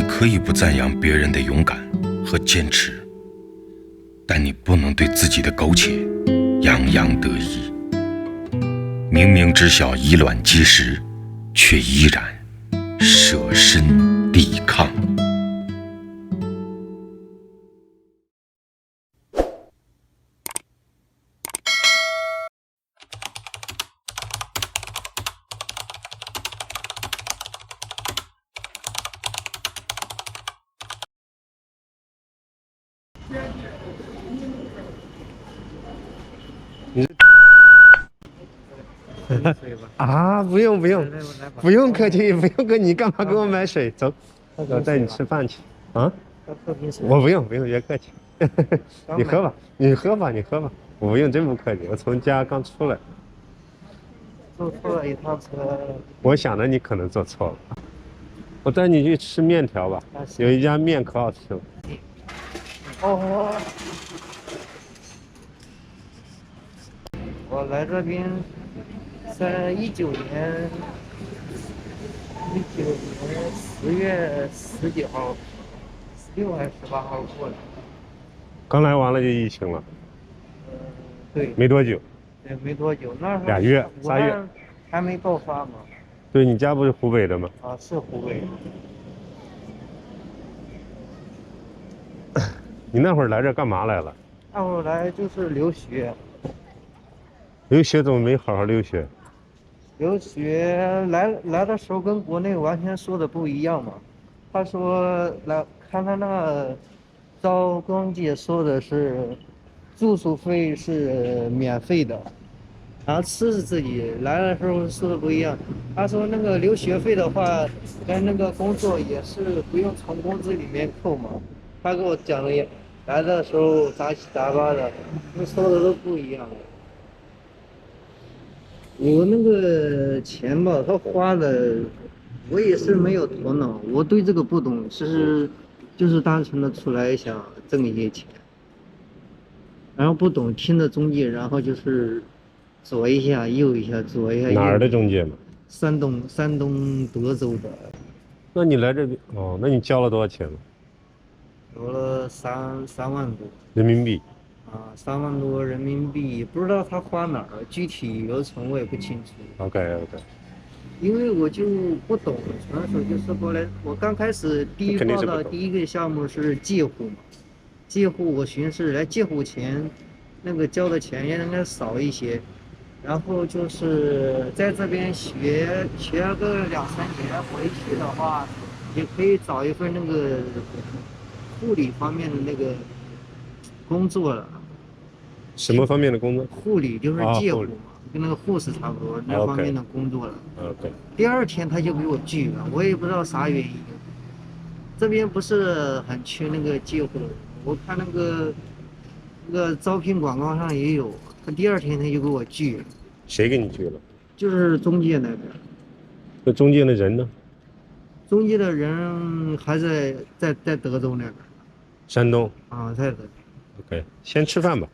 可以不赞扬别人的勇敢和坚持，但你不能对自己的苟且洋洋得意。明明知晓以卵击石，却依然舍身抵抗。啊，不用不用，不用客气，不用客气，你干嘛给我买水？走，我带你吃饭去。啊？我不用不用，别客气。你喝吧，你喝吧，你喝吧。我不用，真不客气。我从家刚出来。坐错了一趟车。我想着你可能坐错了。我带你去吃面条吧，有一家面可好吃了。哦。我来这边在19年10月19号、16还是18号过的。刚来完了就疫情了。对。没多久。对，没多久，那时候2月、3月还没爆发嘛。对，你家不是湖北的吗？啊，是湖北。你那会儿来这干嘛来了？那会儿来就是留学。留学怎么没好好留学？留学来的时候跟国内完全说的不一样嘛。他说来看他那招工姐说的是住宿费是免费的，然后吃是自己。来的时候说的不一样，他说那个留学费的话跟那个工作也是不用从工资里面扣嘛。他给我讲的也来的时候杂七杂八的，说的都不一样。我那个钱吧，他花的，我也是没有头脑，我对这个不懂，就是单纯的出来想挣一些钱，然后不懂听着中介，然后就是左一下右一下，左一下右一下。哪儿的中介嘛？山东德州的。那你来这边哦？那你交了多少钱了？交了3万多人民币。3万多人民币，不知道他花哪儿，具体流程我也不清楚。OK。因为我就不懂，纯属就是过来。我刚开始报的第一个项目是借户嘛，借户我寻思来借户前，那个交的钱也应该少一些，然后就是在这边学个2、3年，回去的话，也可以找一份那个护理方面的那个工作了。什么方面的工作？护理就是借户嘛，跟那个护士差不多，那方面的工作了。OK。第2天他就给我拒了，我也不知道啥原因。这边不是很缺那个借户，我看那个招聘广告上也有，他第2天他就给我拒了。谁给你拒了？就是中介那边。那中介的人呢？中介的人还在德州那边。山东。在德州。OK， 先吃饭吧。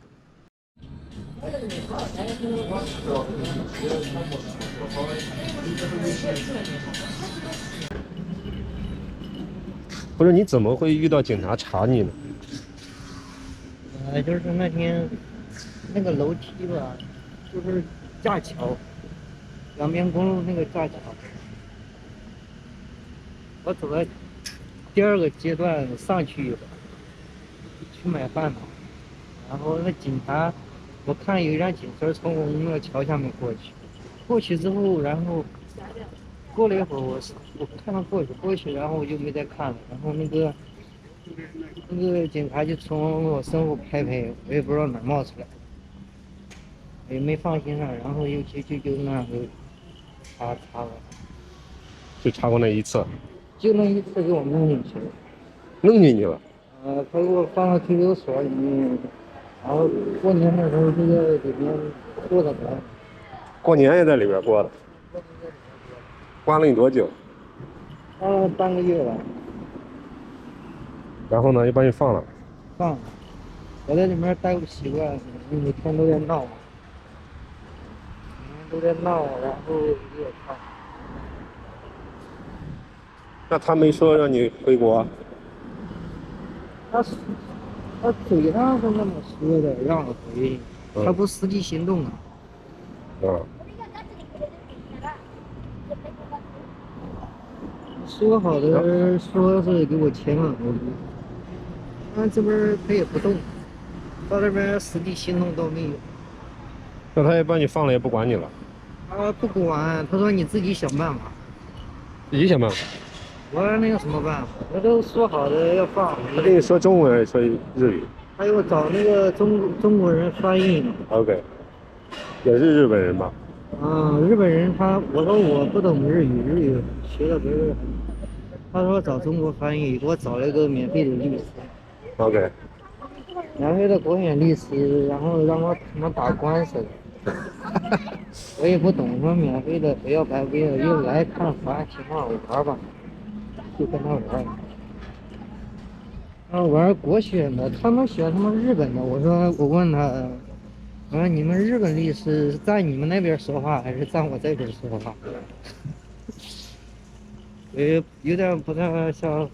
不是，你怎么会遇到警察查你呢？就是那天那个楼梯吧，就是架桥，两边公路那个架桥。我走在第2个阶段上去买饭嘛，然后那警察。我看有一辆警车从我们那个桥下面过去之后，然后过了一会儿，我看他过去，然后我就没再看了。然后那个警察就从我身后拍，我也不知道哪冒出来，也没放心上，然后就那样就查了，就查过那一次，就那一次给我弄进去了。弄进去了？他给我放到拘留所里面。然后过年的时候就在里面过的年。过年也在里边过的。关了你多久？关了半个月了。然后呢，又把你放了？放了。我在里面待不习惯，每天都在闹。然后给我放。那他没说让你回国？他是他嘴上是那么说的，让我回，他不实际行动啊。嗯。说好的说是给我1000万欧币，那这边他也不动，到这边实际行动都没有。那他也把你放了，也不管你了？他不管，他说你自己想办法。自己想办法。我说那有什么办法？我都说好的要放。他跟你说中文还是说日语？他又找那个中国人翻译呢。OK， 也是日本人吧？日本人我说我不懂日语学的不是很。他说找中国翻译，给我找了一个免费的律师。OK。免费的国选律师，然后让我他妈打官司。我也不懂，说免费的不要白不要，又来看法情况玩吧，就跟他玩。玩国选的，他们选什么日本的？我问他，我说你们日本律师是在你们那边说话，还是在我这边说话？有点不太想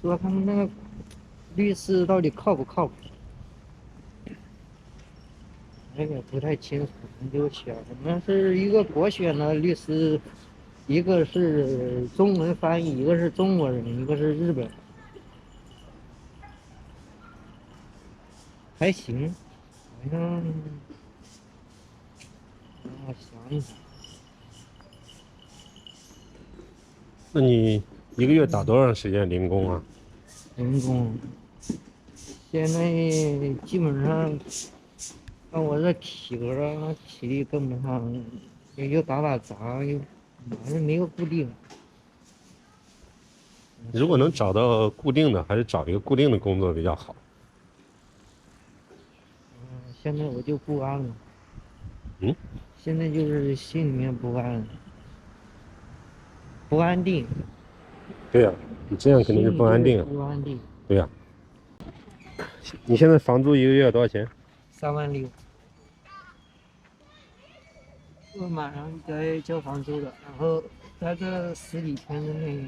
说他们那个律师到底靠不靠谱。我也不太清楚，就想那是一个国选的律师，一个是中文翻译，一个是中国人，一个是日本人。还行，好像让我想一想，那你一个月打多长时间零工啊？零工现在基本上按我这体格啊，体力跟不上，又打杂，又反正没有固定。如果能找到固定的，还是找一个固定的工作比较好。现在我就不安了。现在就是心里面不安，不安定。对呀，你这样肯定是不安定啊。不安定。对呀。你现在房租一个月多少钱36000。我马上该交房租了，然后在这10几天之内，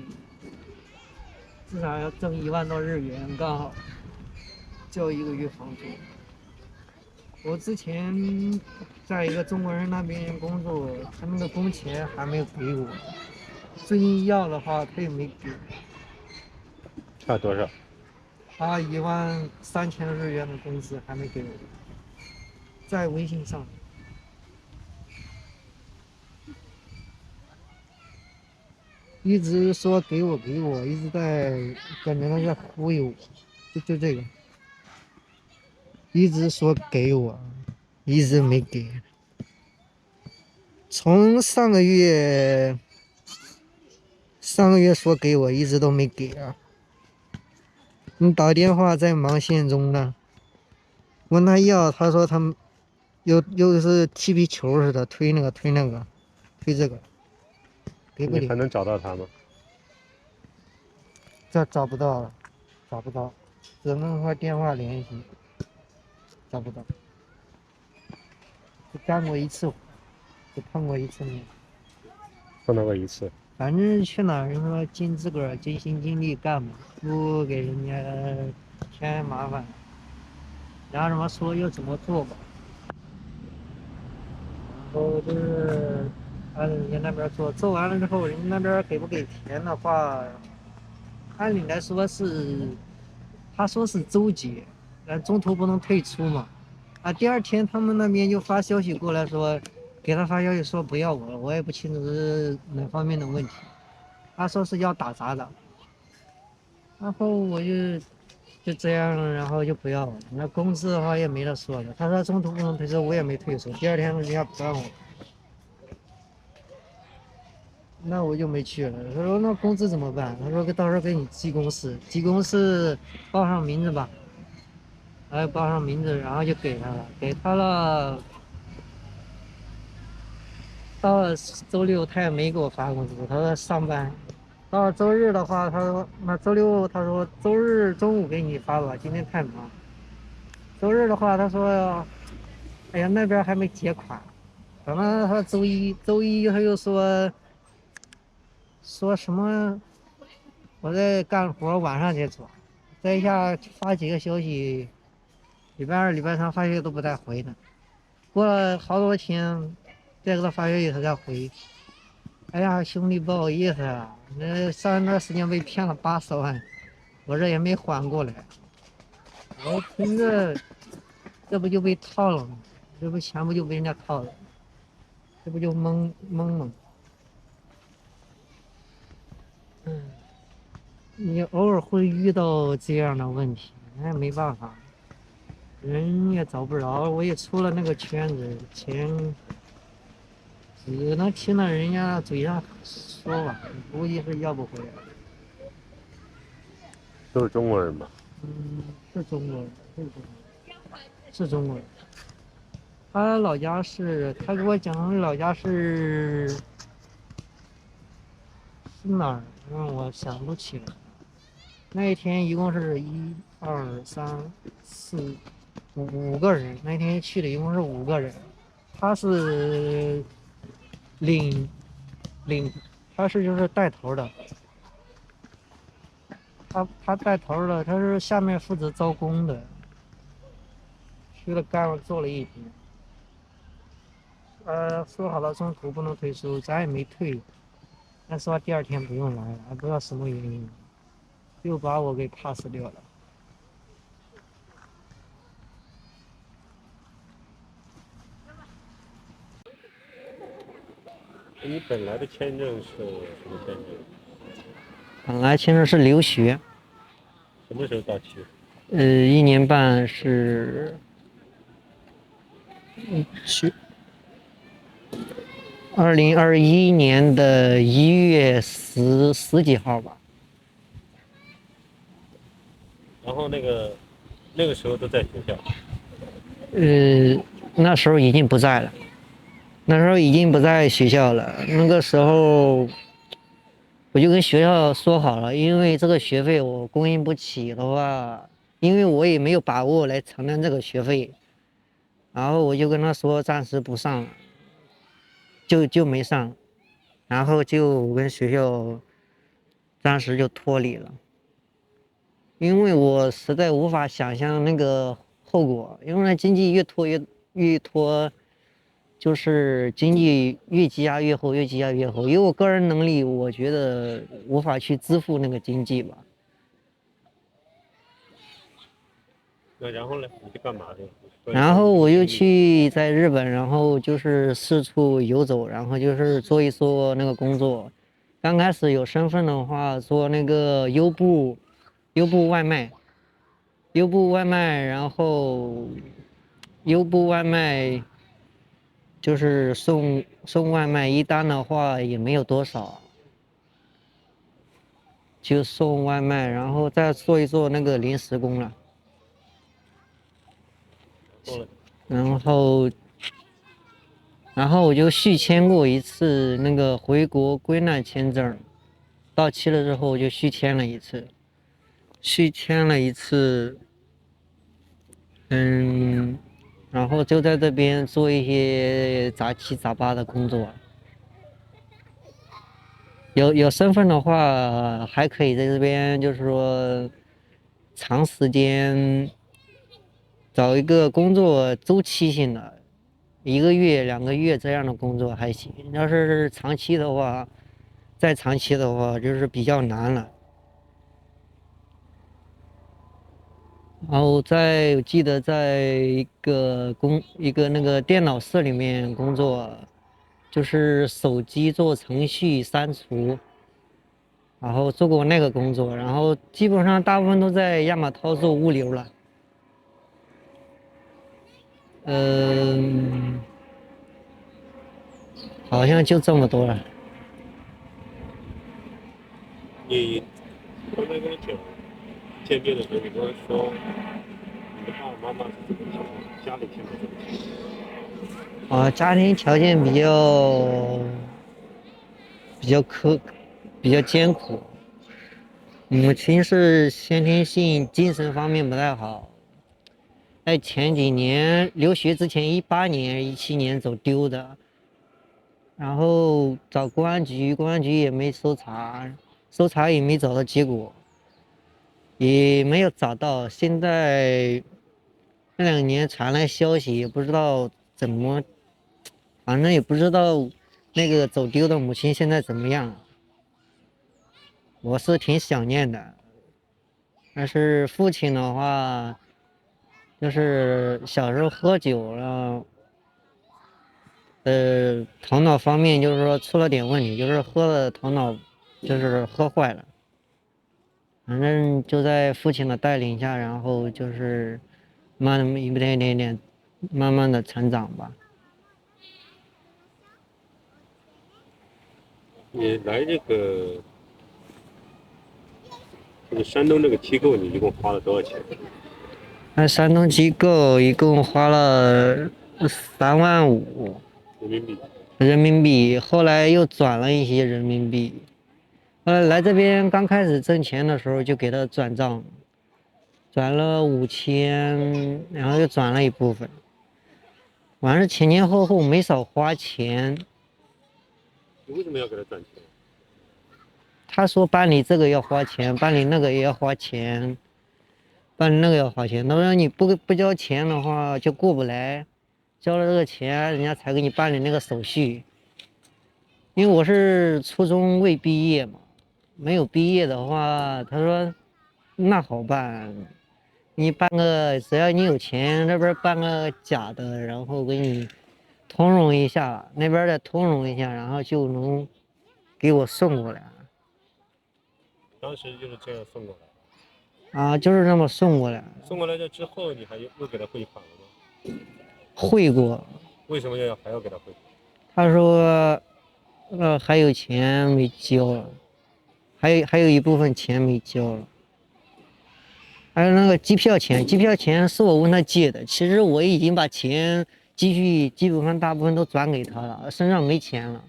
至少要挣1万多日元，刚好交1个月房租。我之前在一个中国人那边工作，他们的工钱还没有给我，最近要的话他也没给。差多少？他13000日元的工资还没给我，在微信上。一直说给我，一直在跟人家在忽悠我，就这个，一直说给我，一直没给。从上个月说给我，一直都没给啊。你打电话在忙线中呢，问他要，他说他们又是踢皮球似的，推那个推这个。你还能找到他吗？这找不到了，只能和电话联系，找不到。就干过一次活，就碰过一次面。碰到过一次。反正去哪儿说尽自个儿尽心尽力干嘛，不给人家添麻烦，然后怎么说就怎么做吧。然后就是按人家那边做完了之后，人家那边给不给钱的话，按理来说是，他说是周结，但中途不能退出嘛。第二天他们那边就发消息过来说，给他发消息说不要我了，我也不清楚是哪方面的问题。他说是要打杂的，然后我就这样，然后就不要了。那工资的话也没得说了，他说中途不能退出，我也没退出。第二天人家不让我，那我就没去了。他说那工资怎么办？他说到时候给你寄公司报上名字吧。报上名字，然后就给他了。到了周六他也没给我发工资，他说上班。到了周日的话，他说那周六，他说周日中午给你发吧，今天太忙。周日的话，他说，哎呀那边还没结款，等到他周一他又说什么我在干活，晚上再做，再一下发几个消息，礼拜二、礼拜三发消息都不带回的，过了好多天，再给他发消息他才回。哎呀，兄弟，不好意思啊，那上一段时间被骗了80万，我这也没缓过来。我听着，这不就被套了吗？这不钱不就被人家套了？这不就蒙吗？嗯，你偶尔会遇到这样的问题，那也没办法，人也找不着，我也出了那个圈子，钱只能听到人家嘴上说吧，估计是要不回来。都是中国人吧？嗯，是中国人，是中国人，是中国人。他老家是，他给我讲老家是哪儿？让我想不起了。那一天一共是1、2、3、4、五个人，那天去的一共是5个人。他是领领，他是就是带头的，他带头的，他是下面负责招工的，去了干做了一天。说好了中途不能退出，咱也没退。但说第二天不用来了，还不知道什么原因，又把我给 pass 掉了。你本来的签证是什么签证？本来签证是留学，什么时候到期？ 1年半是，去2021年的1月10几号吧。然后那个时候都在学校。那时候已经不在了，那时候已经不在学校了。那个时候我就跟学校说好了，因为这个学费我供应不起的话，因为我也没有把握来承担这个学费，然后我就跟他说暂时不上了，就没上，然后就跟学校暂时就脱离了，因为我实在无法想象那个后果，因为经济越拖，就是经济越积压越厚，越积压越厚。以我个人能力，我觉得无法去支付那个经济吧。那然后呢？你去干嘛去？然后我又去在日本，然后就是四处游走，然后就是做一做那个工作。刚开始有身份的话，做那个优步外卖，优步外卖，然后优步外卖就是送外卖，一单的话也没有多少，就送外卖，然后再做一做那个临时工了。然后，然后我就续签过一次那个回国归难签证，到期了之后我就续签了一次，然后就在这边做一些杂七杂八的工作。有身份的话，还可以在这边，就是说长时间找一个工作周期性的，1个月、2个月这样的工作还行。要是长期的话，再长期的话就是比较难了。然后我记得在一个那个电脑室里面工作，就是手机做程序删除，然后做过那个工作，然后基本上大部分都在亚马涛做物流了。嗯，好像就这么多了。你刚才跟我讲见面的时候，你跟我说你的爸爸妈妈是怎么情况，家里情况怎么情况？家庭条件比较比较艰苦。母亲是先天性精神方面不太好，在前几年留学之前，18年、17年走丢的，然后找公安局，公安局也没搜查，搜查也没找到结果，也没有找到。现在这2年传来消息，也不知道怎么，反正也不知道那个走丢的母亲现在怎么样。我是挺想念的，但是父亲的话，就是小时候喝酒了，头脑方面就是说出了点问题，就是喝了头脑，就是喝坏了。反正就在父亲的带领下，然后就是一点点点，慢慢的成长吧。你来这个山东这个机构，你一共花了多少钱？那山东机构一共花了3.5万人民币？人民币，后来又转了一些人民币。来这边刚开始挣钱的时候就给他转账，转了5000，然后又转了一部分。完了前前后后没少花钱。你为什么要给他转钱？他说办理这个要花钱，办理那个也要花钱，办理那个要花钱。他说你不交钱的话就过不来，交了这个钱人家才给你办理那个手续。因为我是初中未毕业嘛，没有毕业的话，他说那好办，你办个只要你有钱，那边办个假的，然后给你通融一下，那边再通融一下，然后就能给我送过来。当时就是这样送过来。啊，就是这么送过来。送过来了之后，你还又给他汇款了吗？汇过。为什么还要给他汇款？他说，还有钱没交，还有一部分钱没交了。还有那个机票钱，机票钱是我问他借的，其实我已经把钱积蓄基本上大部分都转给他了，身上没钱了。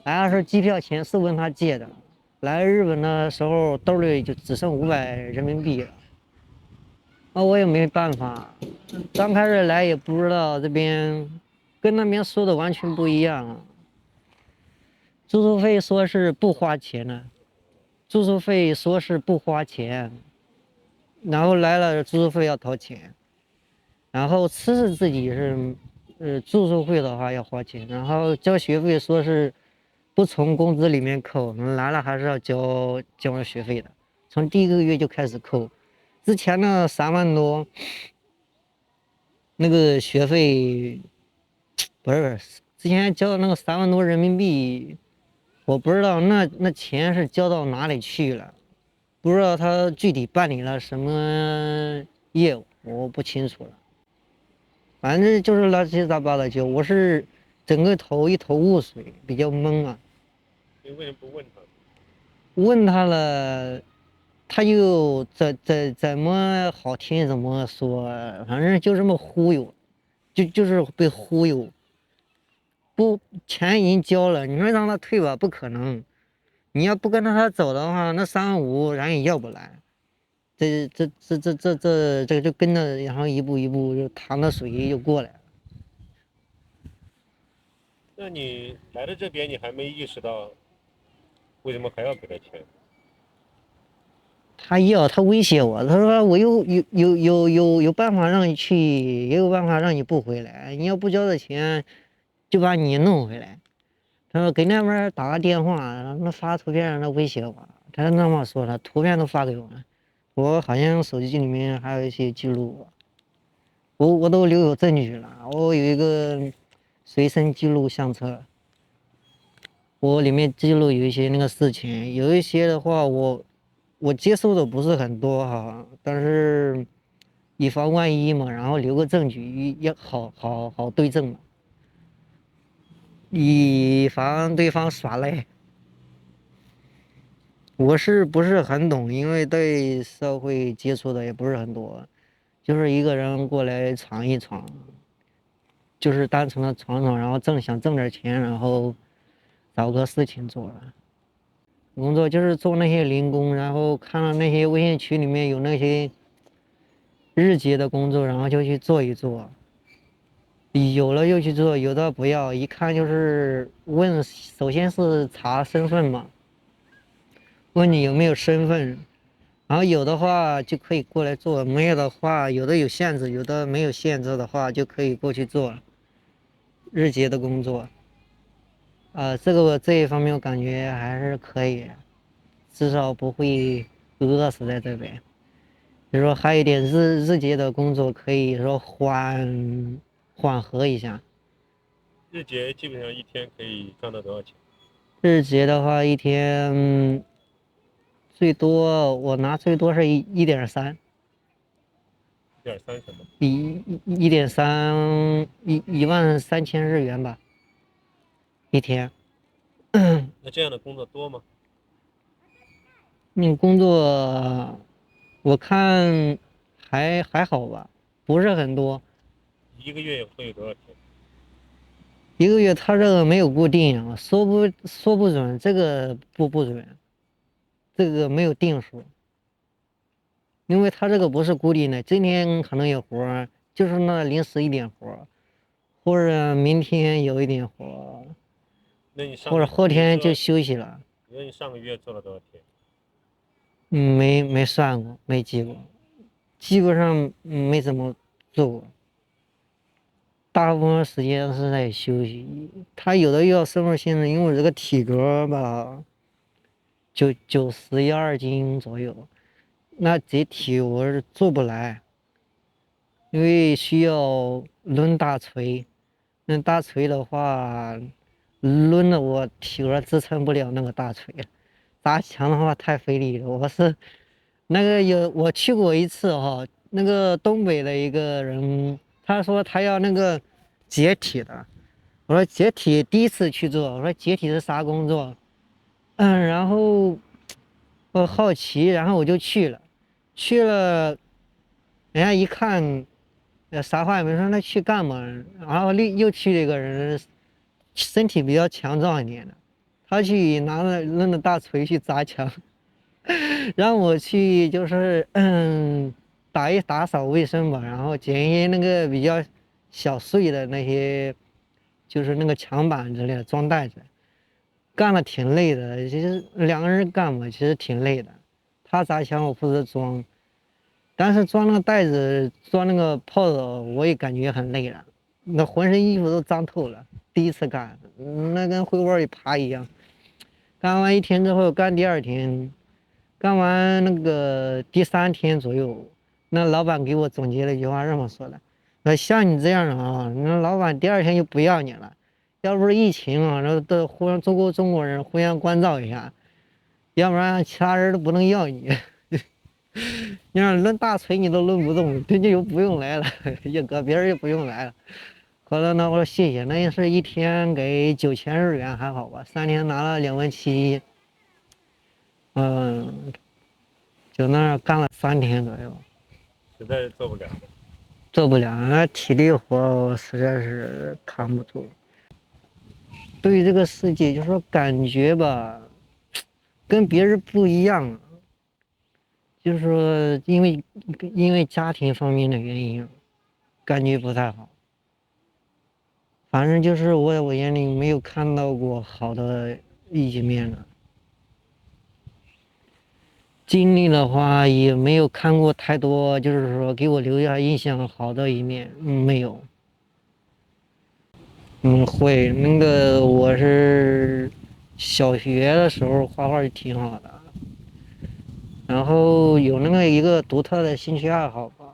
还是机票钱是问他借的，来日本的时候兜里就只剩500人民币了。那我也没办法，刚开始来也不知道这边跟那边说的完全不一样啊。住宿费说是不花钱的，住宿费说是不花钱，然后来了住宿费要掏钱，然后吃是自己是，住宿费的话要花钱，然后交学费说是不从工资里面扣，来了还是要交学费的，从第1个月就开始扣。之前的3万多，那个学费不是之前交的那个3万多人民币，我不知道那钱是交到哪里去了，不知道他具体办理了什么业务，我不清楚了。反正就是乱七八糟的，我是整个头一头雾水，比较懵啊。你为什么不问他？问他了，他又怎么好听怎么说，反正就这么忽悠，就是被忽悠。不，钱已经交了，你说让他退吧，不可能。你要不跟着他走的话，那3.5万咱也要不来。这个就跟着，然后一步一步就淌着水就过来了。那你来到这边，你还没意识到为什么还要给他钱？他威胁我，他说我有办法让你去，也有办法让你不回来。你要不交的钱，就把你弄回来。他说给那边打个电话，那发图片让他威胁我。他那么说的，图片都发给我了。我好像手机里面还有一些记录，我都留有证据了。我有一个随身记录相册，我里面记录有一些那个事情，有一些的话我接受的不是很多哈，但是以防万一嘛，然后留个证据也好对证嘛，以防对方耍赖。我是不是很懂？因为对社会接触的也不是很多，就是一个人过来闯一闯，就是单纯的闯闯，然后想挣点钱，然后找个事情做了。工作就是做那些零工，然后看到那些微信群里面有那些日结的工作，然后就去做一做，有了又去做，有的不要，一看就是首先是查身份嘛，问你有没有身份，然后有的话就可以过来做，没有的话，有的有限制，有的没有限制的话就可以过去做日结的工作。这一方面我感觉还是可以，至少不会饿死在这边。比如说还有一点日结的工作可以说缓和一下。日结基本上一天可以赚到多少钱？日结的话一天最多我拿最多是1.3。1.3什么？1.3，13000日元吧，一天。那这样的工作多吗？工作我看还好吧，不是很多。一个月会有多少天？一个月他这个没有固定，说不准，这个不准，这个没有定数，因为他这个不是固定的，今天可能有活，就是那临时一点活，或者明天有一点活，或者后天就休息了。你说你上个月做了多少天？没算过，没记过，基本上没怎么做过，大部分时间是在休息。他有的要身份限制，因为我这个体格吧，就90、12斤左右，那这体我是做不来，因为需要抡大锤，那大锤的话，抡的我体格支撑不了那个大锤，砸墙的话太费力了。我去过一次哈，那个东北的一个人，他说他要那个解体的，我说解体第一次去做，我说解体是啥工作？然后我好奇，然后我就去了，人家一看，啥话也没说，那去干嘛？然后又去了一个人，身体比较强壮一点的，他去扔着大锤去砸墙，让我去就是打扫卫生吧，然后捡一些那个比较小碎的那些，就是那个墙板之类的装袋子，干了挺累的。其实两个人干嘛，其实挺累的。他砸墙，我负责装。但是装那个袋子，装那个泡子，我也感觉很累了，那浑身衣服都脏透了。第一次干，那跟回窝里爬一样。干完一天之后，干第二天，干完那个第3天左右，那老板给我总结了一句话，这么说的：像你这样的啊，那老板第2天就不要你了。要不是疫情啊，那都互相中国人互相关照一下，要不然其他人都不能要你。你让抡大锤你都抡不动，这就不用来了，也搁别人就不用来了。后来呢，我说谢谢，那也是一天给9000日元还好吧，3天拿了27000，就那儿干了3天左右，实在是做不了。做不了，那体力活我实在是扛不住。对于这个世界，就说感觉吧，跟别人不一样。就是说，因为家庭方面的原因，感觉不太好。反正就是我眼里没有看到过好的一面的，经历的话也没有看过太多，就是说给我留下印象好的一面，没有。会那个我是小学的时候画画挺好的。然后有那个一个独特的兴趣爱好吧，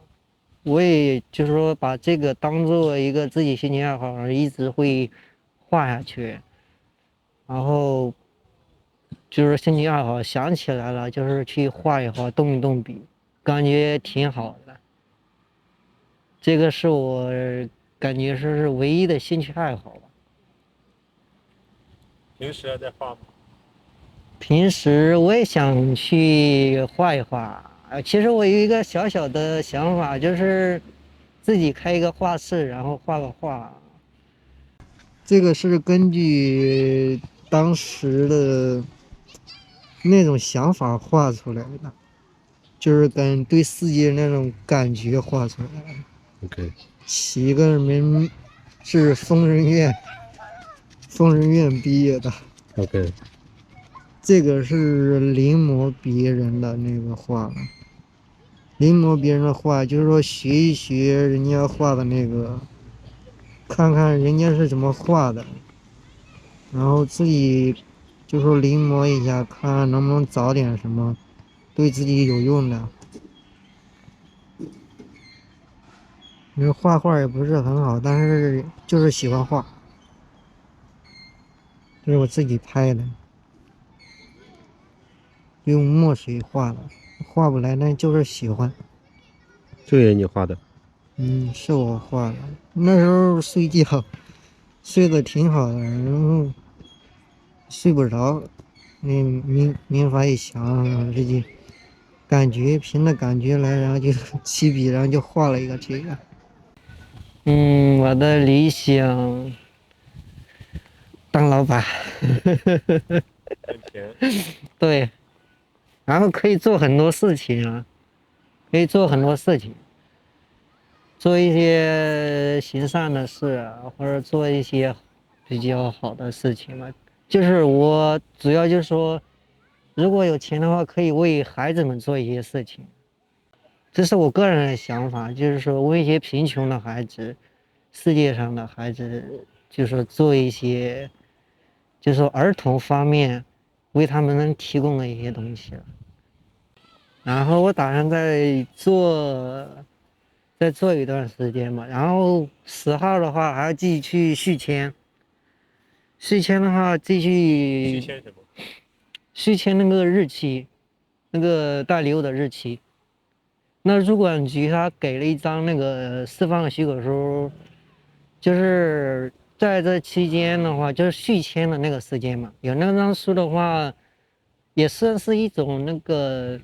我也就是说把这个当做一个自己兴趣爱好，一直会画下去。然后就是兴趣爱好想起来了，就是去画一画，动一动笔，感觉挺好的。这个是我感觉是唯一的兴趣爱好吧。平时还在画吗？平时我也想去画一画，其实我有一个小小的想法，就是自己开一个画室，然后画个画。这个是根据当时的那种想法画出来的，就是对世界那种感觉画出来的。OK，起一个名是疯人院毕业的。OK。这个是临摹别人的那个画了。临摹别人的画，就是说学一学人家画的那个，看看人家是怎么画的，然后自己就说临摹一下，看能不能找点什么对自己有用的。因为画画也不是很好，但是就是喜欢画。这是我自己拍的，用墨水画的，画不来那就是喜欢。这也你画的？是我画的。那时候睡觉睡得挺好的，然后睡不着，民法一响，自己凭着感觉来，然后就起笔，然后就画了一个这个。我的理想当老板。赚钱。对，然后可以做很多事情啊，可以做很多事情，做一些行善的事啊，或者做一些比较好的事情嘛。就是我主要就是说，如果有钱的话，可以为孩子们做一些事情。这是我个人的想法，就是说为一些贫穷的孩子、世界上的孩子，就是说做一些，就是说儿童方面为他们能提供的一些东西。然后我打算再做一段时间嘛，然后10号的话还要继续去续签。续签的话继续续签什么？续签那个日期，那个大刘的日期。那入管局他给了一张那个释放许可书，就是在这期间的话，就是续签的那个时间嘛。有那张书的话，也算是一种那个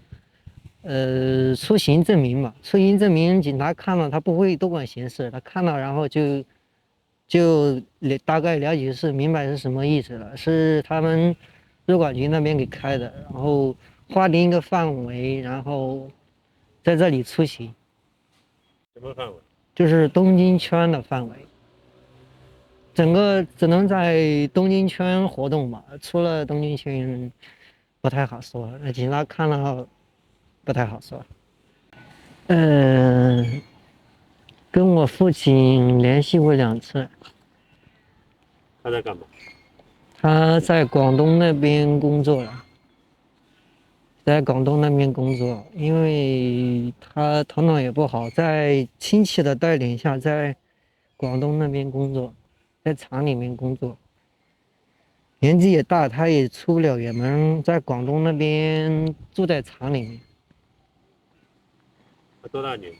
出行证明嘛。出行证明警察看了他不会多管闲事，他看了然后就大概了解明白是什么意思了，是他们入管局那边给开的，然后划定一个范围，然后在这里出行。什么范围？就是东京圈的范围，整个只能在东京圈活动吧，除了东京圈不太好说，那警察看了不太好说。跟我父亲联系过2次。他在干嘛？他在广东那边工作了，在广东那边工作，因为他头脑也不好，在亲戚的带领下，在广东那边工作，在厂里面工作。年纪也大，他也出不了远门，在广东那边住在厂里面。他多大年纪？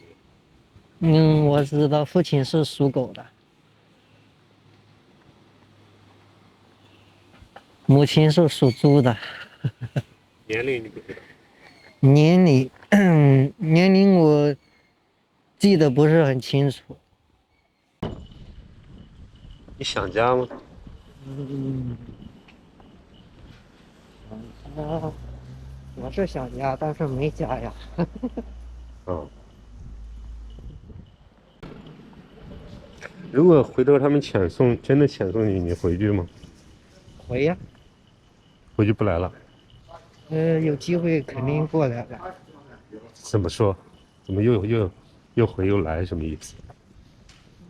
我知道父亲是属狗的，母亲是属猪的。年龄你不知道？年龄我记得不是很清楚。你想家吗？我是想家，但是没家呀。如果回头他们真的遣送你，你回去吗？回呀。回去不来了？有机会肯定过来了。怎么说？怎么又回又来？什么意思？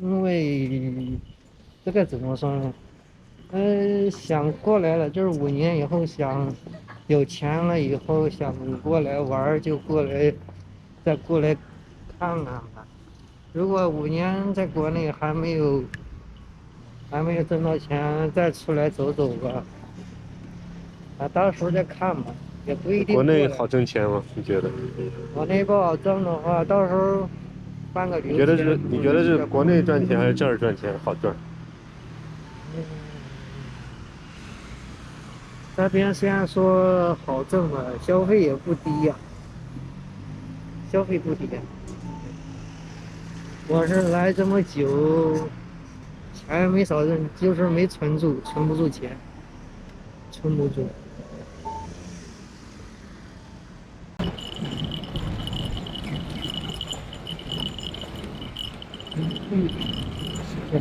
因为这个怎么说呢？想过来了，就是5年以后想有钱了以后想过来玩，就再过来看看吧。如果5年在国内还没有挣到钱，再出来走走吧。到时候再看吧，也不一定。国内好挣钱吗？你觉得？国内不好挣的话，到时候办个留学。你觉得是国内赚钱还是这儿赚钱好赚？这边虽然说好挣吧，消费也不低呀。消费不低。我是来这么久，钱没少挣，就是没存不住钱，存不住。是。